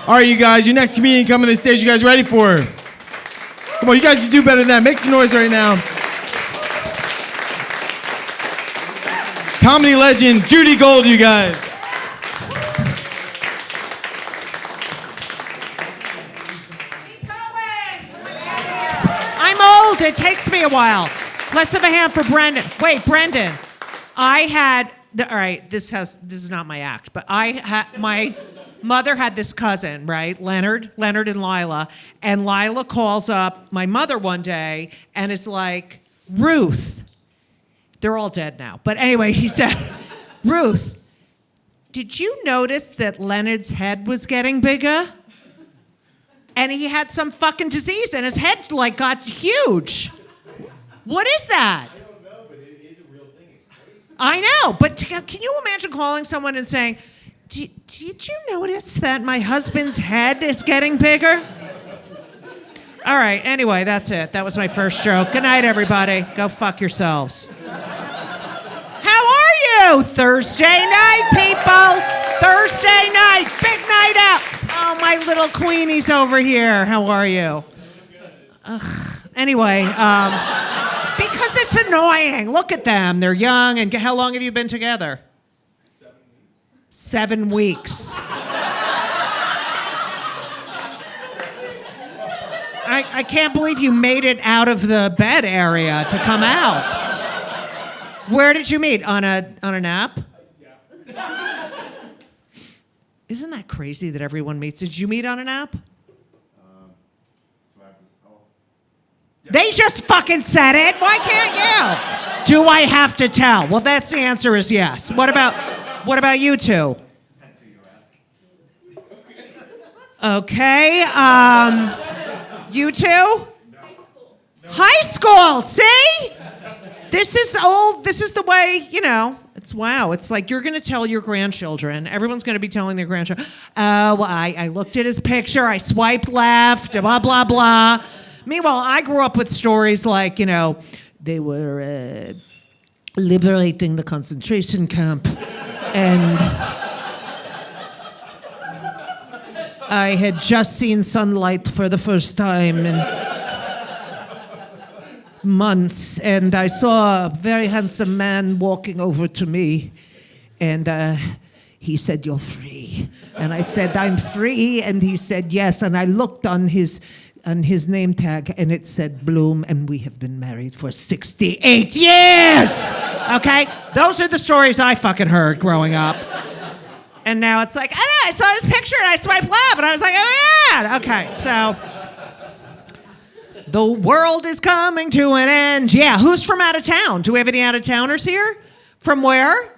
All right, you guys, your next comedian coming to the stage. You guys ready for her? Come on, you guys can do better than that. Make some noise right now. Comedy legend, Judy Gold, you guys. I'm old. It takes me a while. Let's have a hand for Brendan. Wait, Brendan. All right, this is not my act, but my mother had this cousin, right? Leonard and Lila. And Lila calls up my mother one day and is like, Ruth. They're all dead now. But anyway, she said, Ruth, did you notice that Leonard's head was getting bigger? And he had some fucking disease and his head like got huge. What is that? I don't know, but it is a real thing. It's crazy. I know, but can you imagine calling someone and saying, did you notice that my husband's head is getting bigger? All right, anyway, that's it. That was my first joke. Good night, everybody. Go fuck yourselves. How are you? Thursday night, people. Thursday night, big night out. Oh, my little queenie's over here. How are you? Ugh. Anyway, because it's annoying. Look at them. They're young. And how long have you been together? 7 weeks. I can't believe you made it out of the bed area to come out. Where did you meet? On an app? Yeah. Isn't that crazy that everyone meets? Did you meet on an app? They just fucking said it. Why can't you? Do I have to tell? Well, that's the answer is yes. What about you two? That's who you're asking. Okay. You two? No. High school. See? This is old. This is the way, it's like you're going to tell your grandchildren. Everyone's going to be telling their grandchildren, oh, I looked at his picture. I swiped left, blah, blah, blah. Meanwhile, I grew up with stories like, they were liberating the concentration camp. And I had just seen sunlight for the first time in months. And I saw a very handsome man walking over to me. And he said, you're free. And I said, I'm free. And he said, yes. And I looked on his name tag, and it said Bloom, and we have been married for 68 years! Okay? Those are the stories I fucking heard growing up. And now it's like, I saw his picture, and I swiped left, and I was like, oh, yeah! Okay, so... The world is coming to an end. Yeah, who's from out of town? Do we have any out-of-towners here? From where?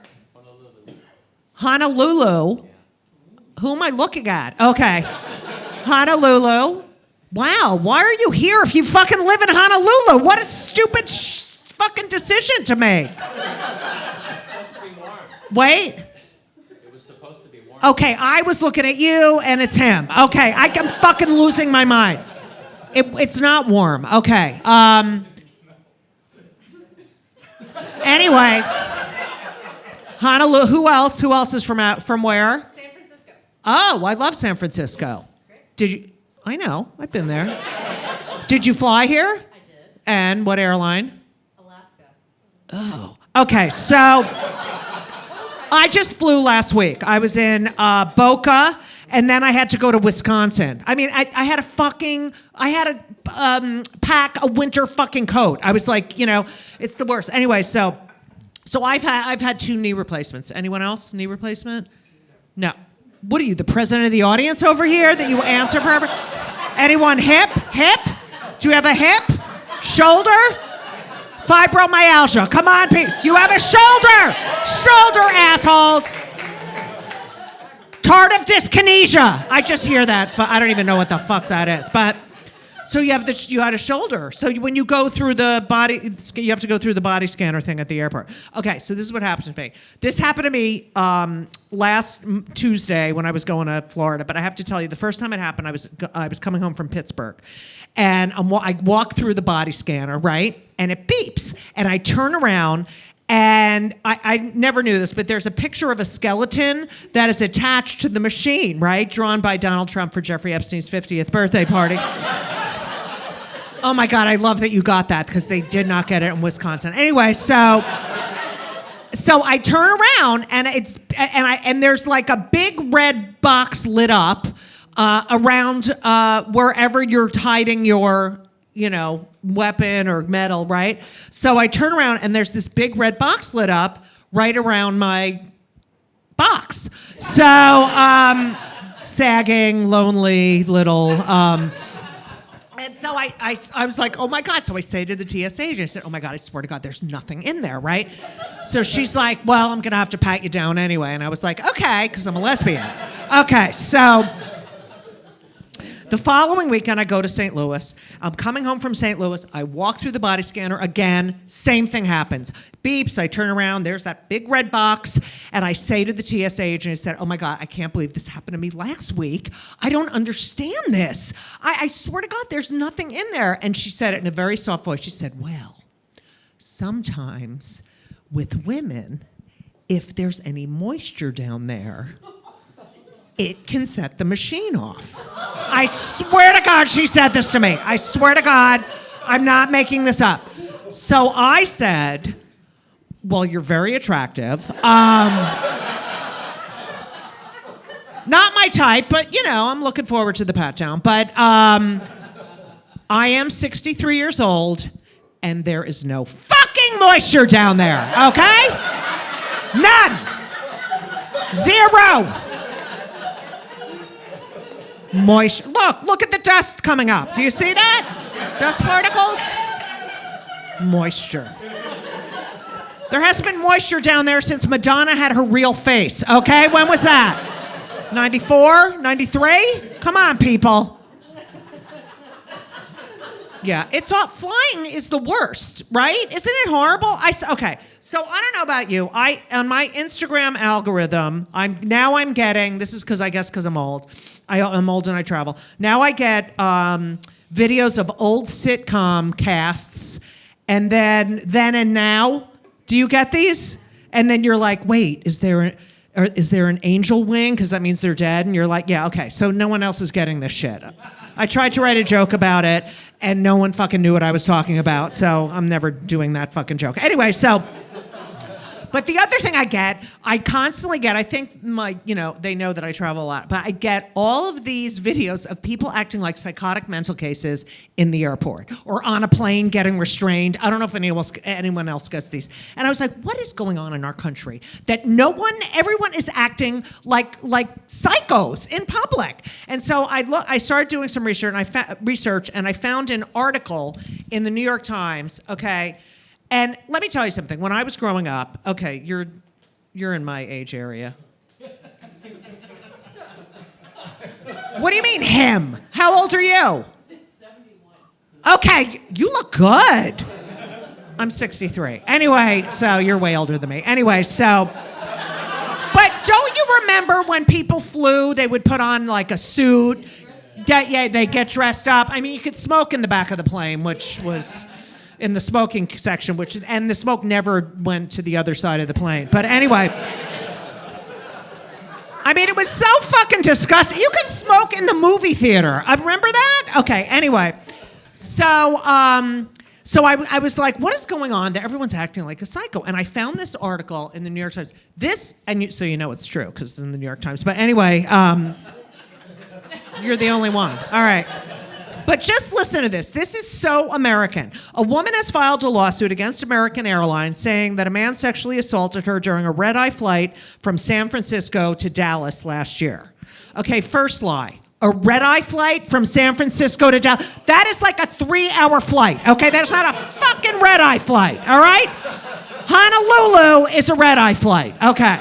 Honolulu? Who am I looking at? Okay. Honolulu. Wow, why are you here if you fucking live in Honolulu? What a stupid fucking decision to make. It's supposed to be warm. Wait. It was supposed to be warm. Okay, I was looking at you and it's him. Okay, I'm fucking losing my mind. It's not warm. Okay. Anyway. Honolulu. Who else? Who else is from where? San Francisco. Oh, I love San Francisco. It's great. Did you? I know. I've been there. Did you fly here? I did. And what airline? Alaska. Oh. Okay, so I just flew last week. I was in Boca, and then I had to go to Wisconsin. I mean, I had to pack a winter fucking coat. I was like, it's the worst. Anyway, so I've had 2 knee replacements. Anyone else? Knee replacement? No. What are you, the president of the audience over here that you answer for everything? Anyone hip? Hip? Do you have a hip? Shoulder? Fibromyalgia. Come on, Pete. You have a shoulder! Shoulder, assholes! Tardive dyskinesia. I just hear that. I don't even know what the fuck that is. But, so you had a shoulder. So when you go through the body, you have to go through the body scanner thing at the airport. Okay, so this is what happens to me. This happened to me last Tuesday when I was going to Florida. But I have to tell you, the first time it happened, I was coming home from Pittsburgh. And I walk through the body scanner, right? And it beeps. And I turn around, And I never knew this, but there's a picture of a skeleton that is attached to the machine, right? Drawn by Donald Trump for Jeffrey Epstein's 50th birthday party. Oh my God, I love that you got that because they did not get it in Wisconsin. Anyway, so I turn around and there's like a big red box lit up around wherever you're hiding your, weapon or metal, right? So I turn around and there's this big red box lit up right around my box. So sagging, lonely, little. And so I was like, oh my God. So I say to the TSA agent, I said, oh my God, I swear to God, there's nothing in there, right? So she's like, well, I'm going to have to pat you down anyway. And I was like, okay, because I'm a lesbian. Okay, so the following weekend, I go to St. Louis. I'm coming home from St. Louis. I walk through the body scanner again. Same thing happens. Beeps. I turn around. There's that big red box. And I say to the TSA agent, I said, oh my God, I can't believe this happened to me last week. I don't understand this. I swear to God, there's nothing in there. And she said it in a very soft voice. She said, well, sometimes with women, if there's any moisture down there, it can set the machine off. I swear to God she said this to me. I swear to God, I'm not making this up. So I said, well, you're very attractive. Not my type, but I'm looking forward to the pat down. But I am 63 years old, and there is no fucking moisture down there, okay? None. Zero. Moisture. Look at the dust coming up. Do you see that? Dust particles? Moisture. There hasn't been moisture down there since Madonna had her real face, okay? When was that? 94? 93? Come on, people. Yeah, it's all, flying is the worst, right? Isn't it horrible? Okay, so I don't know about you. On my Instagram algorithm, I'm getting, this is because I'm old. I'm old and I travel. Now I get videos of old sitcom casts, and then and now. Do you get these? And then you're like, wait, is there an angel wing? Because that means they're dead. And you're like, yeah, okay. So no one else is getting this shit. I tried to write a joke about it, and no one fucking knew what I was talking about. So I'm never doing that fucking joke. Anyway, but the other thing I constantly get, I think they know that I travel a lot, but I get all of these videos of people acting like psychotic mental cases in the airport or on a plane getting restrained. I don't know if anyone else gets these. And I was like, what is going on in our country that everyone is acting like psychos in public? And so I started doing some research, and I found an article in the New York Times, okay? And let me tell you something. When I was growing up, okay, you're in my age area. What do you mean him? How old are you? 71. Okay, you look good. I'm 63. Anyway, so you're way older than me. Anyway, so, but don't you remember when people flew, they would put on like a suit? They get dressed up. I mean, you could smoke in the back of the plane, which was in the smoking section, and the smoke never went to the other side of the plane. But anyway, I mean, it was so fucking disgusting. You could smoke in the movie theater. I remember that? Okay, anyway. So I was like, what is going on? Everyone's acting like a psycho. And I found this article in the New York Times. So you know it's true, because it's in the New York Times. But anyway, you're the only one. All right. But just listen to this. This is so American. A woman has filed a lawsuit against American Airlines saying that a man sexually assaulted her during a red-eye flight from San Francisco to Dallas last year. Okay, first lie. A red-eye flight from San Francisco to Dallas. That is like a 3-hour flight, okay? That is not a fucking red-eye flight, all right? Honolulu is a red-eye flight, okay.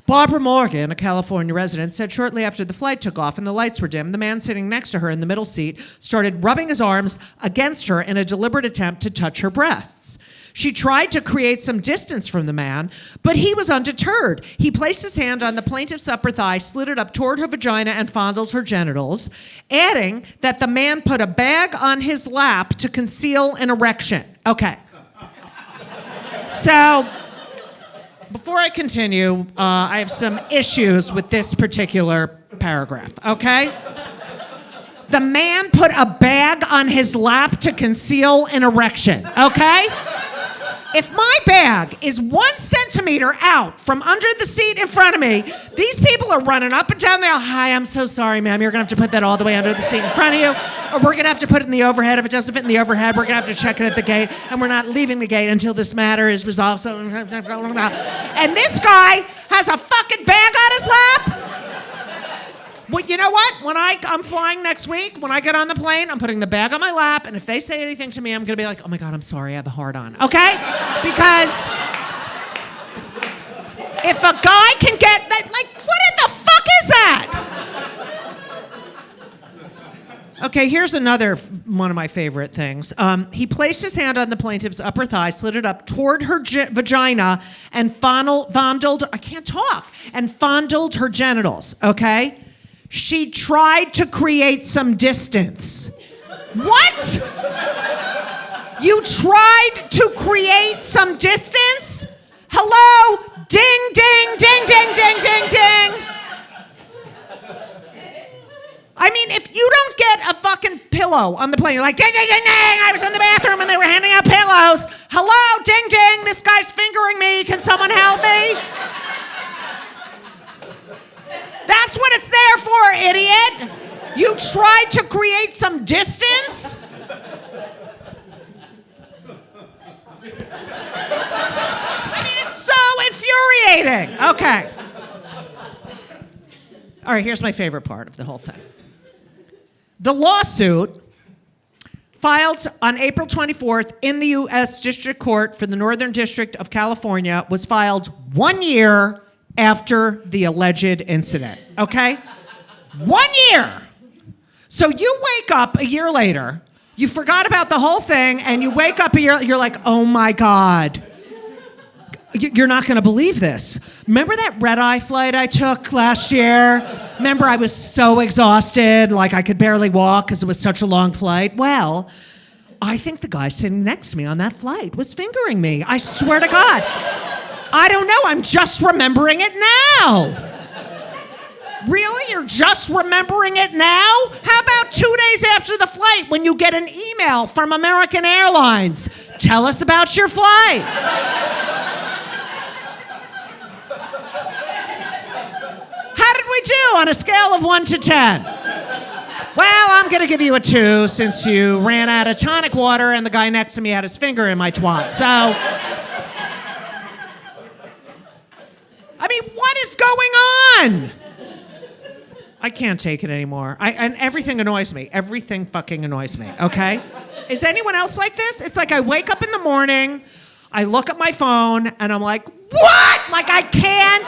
Barbara Morgan, a California resident, said shortly after the flight took off and the lights were dim, the man sitting next to her in the middle seat started rubbing his arms against her in a deliberate attempt to touch her breasts. She tried to create some distance from the man, but he was undeterred. He placed his hand on the plaintiff's upper thigh, slid it up toward her vagina, and fondled her genitals, adding that the man put a bag on his lap to conceal an erection. Okay. So, before I continue, I have some issues with this particular paragraph, okay? The man put a bag on his lap to conceal an erection, okay? If my bag is 1 centimeter out from under the seat in front of me, these people are running up and down the aisle. Hi, I'm so sorry, ma'am. You're going to have to put that all the way under the seat in front of you. Or we're going to have to put it in the overhead. If it doesn't fit in the overhead, we're going to have to check it at the gate. And we're not leaving the gate until this matter is resolved. So, and this guy has a fucking bag on his lap? Well, you know what? When I'm flying next week, when I get on the plane, I'm putting the bag on my lap, and if they say anything to me, I'm going to be like, oh my God, I'm sorry, I have a hard on, okay? Because if a guy can get that, like, what in the fuck is that? Okay, here's another one of my favorite things. He placed his hand on the plaintiff's upper thigh, slid it up toward her vagina, and fondled her genitals, okay? She tried to create some distance. What? You tried to create some distance? Hello? Ding, ding, ding, ding, ding, ding, ding. I mean, if you don't get a fucking pillow on the plane, you're like, ding, ding, ding, ding, I was in the bathroom and they were handing out pillows. Hello? Ding, ding, this guy's fingering me. Can someone help me? That's what it's there for, idiot. You tried to create some distance? I mean, it's so infuriating. Okay. All right, here's my favorite part of the whole thing. The lawsuit filed on April 24th in the U.S. District Court for the Northern District of California was filed 1 year after the alleged incident, okay? 1 year. So you wake up a year later, you forgot about the whole thing, and you wake up a year, you're like, oh my God. You're not gonna believe this. Remember that red-eye flight I took last year? Remember I was so exhausted, like I could barely walk because it was such a long flight? Well, I think the guy sitting next to me on that flight was fingering me. I swear to God. I don't know, I'm just remembering it now. Really? You're just remembering it now? How about 2 days after the flight when you get an email from American Airlines? Tell us about your flight. How did we do on a scale of 1 to 10? Well, I'm going to give you a 2 since you ran out of tonic water and the guy next to me had his finger in my twat. So, I mean, what is going on? I can't take it anymore. And everything annoys me. Everything fucking annoys me, okay? Is anyone else like this? It's like I wake up in the morning, I look at my phone, and I'm like, what? Like I can't.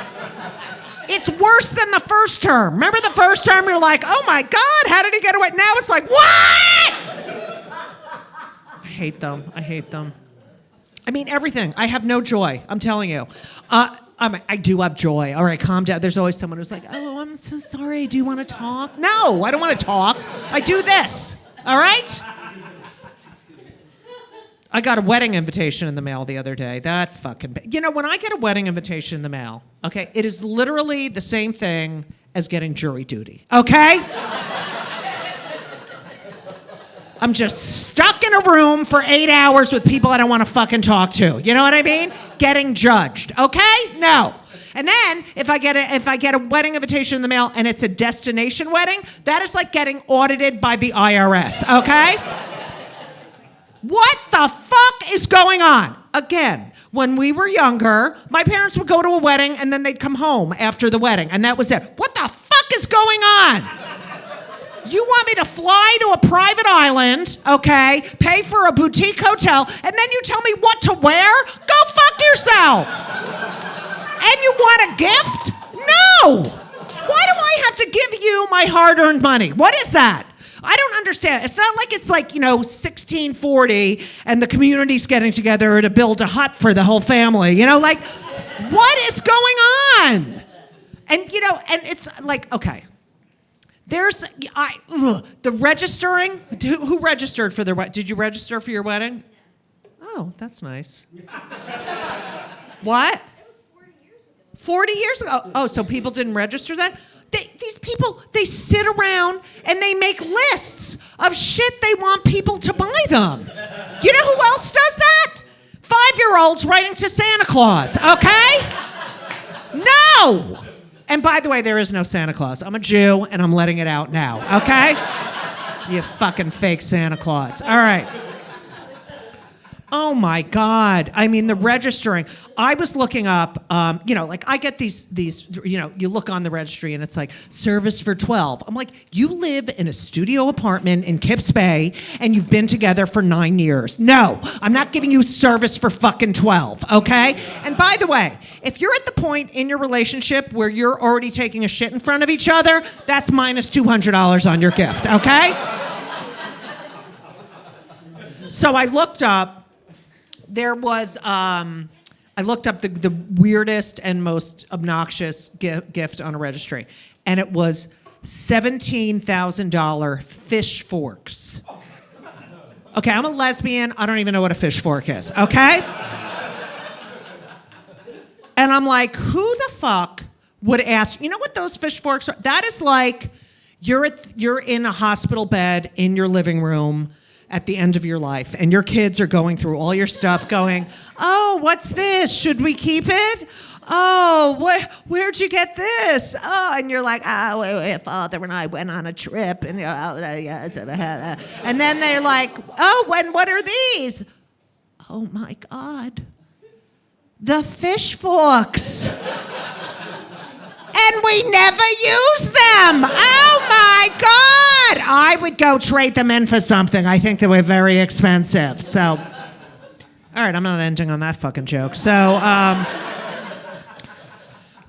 It's worse than the first term. Remember the first term? You're like, oh my God, how did he get away? Now it's like, what? I hate them. I hate them. I mean, everything. I have no joy. I'm telling you. I do have joy. All right, calm down. There's always someone who's like, oh, I'm so sorry. Do you want to talk? No, I don't want to talk. I do this. All right? I got a wedding invitation in the mail the other day. That fucking... You know, when I get a wedding invitation in the mail, okay, it is literally the same thing as getting jury duty, okay? I'm just stuck in a room for 8 hours with people I don't want to fucking talk to. You know what I mean? Getting judged, okay? No. And then if I get a wedding invitation in the mail and it's a destination wedding, that is like getting audited by the IRS, okay? What the fuck is going on? Again, when we were younger, my parents would go to a wedding and then they'd come home after the wedding, and that was it. What the fuck is going on? You want me to fly to a private island, okay, pay for a boutique hotel, and then you tell me what to wear? Go fuck yourself! And you want a gift? No! Why do I have to give you my hard-earned money? What is that? I don't understand. It's not like it's like, 1640 and the community's getting together to build a hut for the whole family. Like, what is going on? And, and it's like, okay. There's, the registering. Who registered for their wedding? Did you register for your wedding? Oh, that's nice. What? 40 years ago. Oh, so people didn't register that? These people, they sit around and they make lists of shit they want people to buy them. You know who else does that? 5-year-olds writing to Santa Claus, okay? No! And by the way, there is no Santa Claus. I'm a Jew and I'm letting it out now, okay? You fucking fake Santa Claus. All right. Oh my God. I mean, the registering. I was looking up, like I get these, you look on the registry and it's like, service for 12. I'm like, you live in a studio apartment in Kips Bay and you've been together for 9 years. No, I'm not giving you service for fucking 12, okay? And by the way, if you're at the point in your relationship where you're already taking a shit in front of each other, that's minus $200 on your gift, okay? So I looked up, there was, I looked up the weirdest and most obnoxious gift on a registry, and it was $17,000 fish forks. Okay, I'm a lesbian. I don't even know what a fish fork is, okay? And I'm like, who the fuck would ask, you know what those fish forks are? That is like, you're in a hospital bed in your living room at the end of your life, and your kids are going through all your stuff going, oh, what's this? Should we keep it? Oh, where'd you get this? Oh, and you're like, oh, Father and I went on a trip, and and then they're like, oh, and what are these? Oh my God, the fish forks. And we never use them. Oh my God. I would go trade them in for something. I think they were very expensive. So, all right, I'm not ending on that fucking joke. So,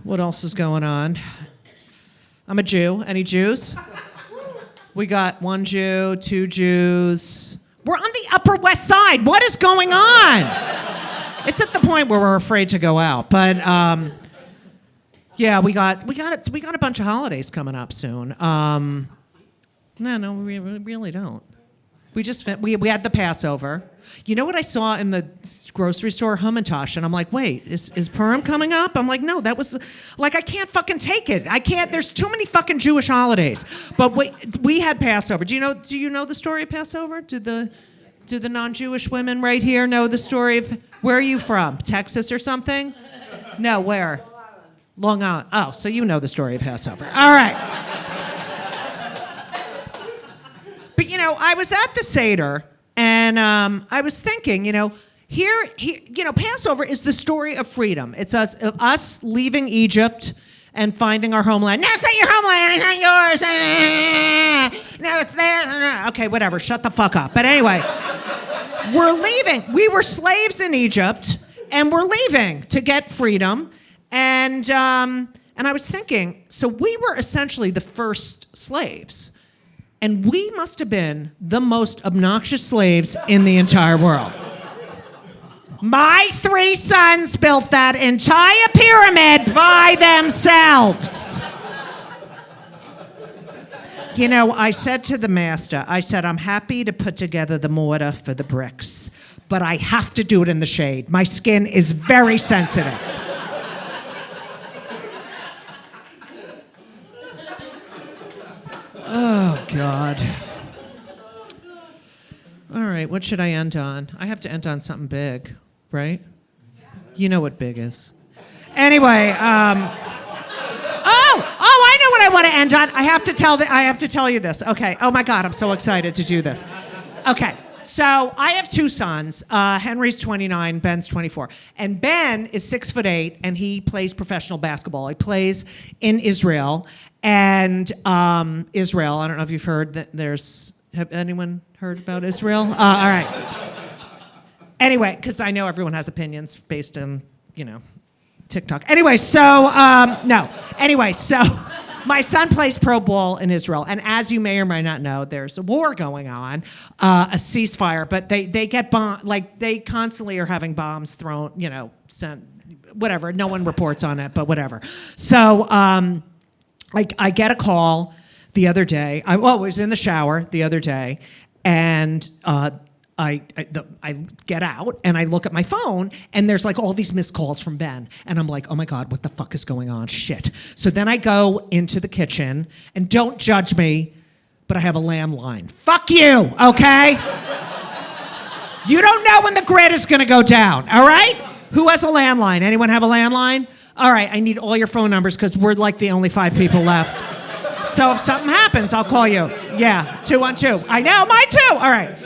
what else is going on? I'm a Jew. Any Jews? We got 1 Jew, 2 Jews. We're on the Upper West Side. What is going on? It's at the point where we're afraid to go out, but yeah, we got a bunch of holidays coming up soon. No, we really don't. We had the Passover. You know what I saw in the grocery store? Hamantash, and I'm like, wait, is Purim coming up? I'm like, no, that was like I can't fucking take it. I can't. There's too many fucking Jewish holidays. But we had Passover. Do you know the story of Passover? Do the non-Jewish women right here know the story of? Where are you from? Texas or something? No, where? Long Island. Oh, so you know the story of Passover. All right. But, I was at the Seder, and I was thinking, here, Passover is the story of freedom. It's us leaving Egypt and finding our homeland. No, it's not your homeland. It's not yours. No, it's there. Okay, whatever. Shut the fuck up. But anyway, we're leaving. We were slaves in Egypt, and we're leaving to get freedom. And I was thinking, so we were essentially the first slaves. And we must have been the most obnoxious slaves in the entire world. My 3 sons built that entire pyramid by themselves. I said to the master, I'm happy to put together the mortar for the bricks, but I have to do it in the shade. My skin is very sensitive. Oh, God. All right, what should I end on? I have to end on something big, right? You know what big is. Anyway, I know what I want to end on. I have to tell you this. Okay. Oh my God, I'm so excited to do this. Okay. So I have 2 sons. Henry's 29, Ben's 24. And Ben is 6'8", and he plays professional basketball. He plays in Israel. And Israel, I don't know if you've heard that have anyone heard about Israel? All right. Anyway, because I know everyone has opinions based on, TikTok. Anyway, so, no. Anyway, so my son plays pro ball in Israel. And as you may or may not know, there's a war going on, a ceasefire. But they get bombed, they constantly are having bombs thrown, sent, whatever. No one reports on it, but whatever. So I get a call the other day. I was in the shower the other day. And I get out and I look at my phone and there's like all these missed calls from Ben. And I'm like, oh my God, what the fuck is going on? Shit. So then I go into the kitchen and don't judge me, but I have a landline. Fuck you, okay? You don't know when the grid is gonna go down, all right? Who has a landline? Anyone have a landline? All right, I need all your phone numbers because we're like the only 5 people left. So if something happens, I'll call you. Yeah, 212. I know, mine too. All right.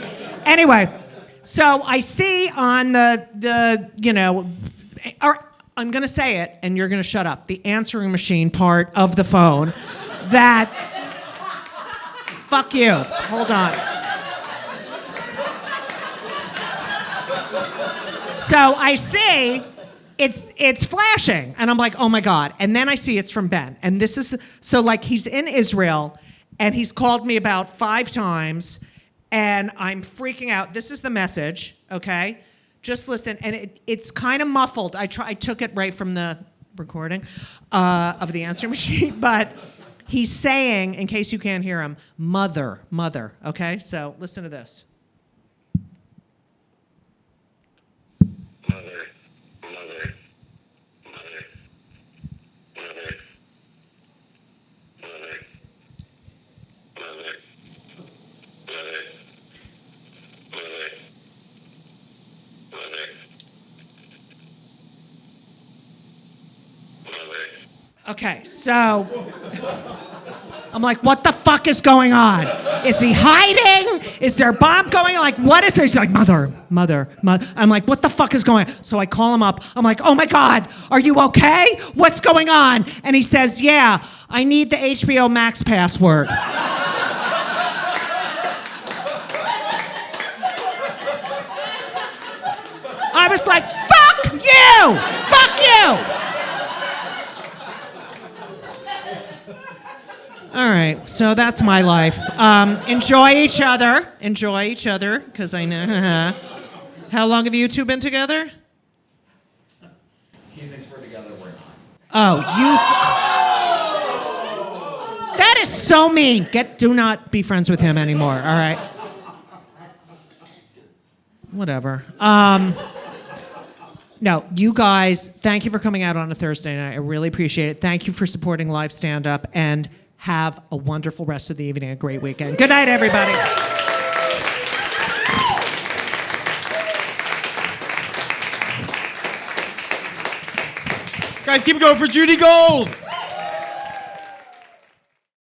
Anyway, so I see on the or I'm going to say it, and you're going to shut up, the answering machine part of the phone that, fuck you. Hold on. So I see it's flashing, and I'm like, oh my God. And then I see it's from Ben. And this is, so like he's in Israel, and he's called me about 5 times, and I'm freaking out. This is the message, okay? Just listen, and it's kind of muffled. I took it right from the recording of the answer machine, but he's saying, in case you can't hear him, mother, okay? So listen to this. Okay, so I'm like, what the fuck is going on? Is he hiding? Is there a bomb going on? Like, what is this? He's like, mother. I'm like, what the fuck is going on? So I call him up. I'm like, oh my God, are you okay? What's going on? And he says, yeah, I need the HBO Max password. I was like, fuck you! Fuck you! All right, so that's my life. Enjoy each other, because I know. How long have you two been together? He thinks we're together, we're not. Oh, that is so mean. Do not be friends with him anymore, all right? Whatever. No, you guys, thank you for coming out on a Thursday night. I really appreciate it. Thank you for supporting live stand-up, and have a wonderful rest of the evening, a great weekend. Good night, everybody. Guys, keep it going for Judy Gold.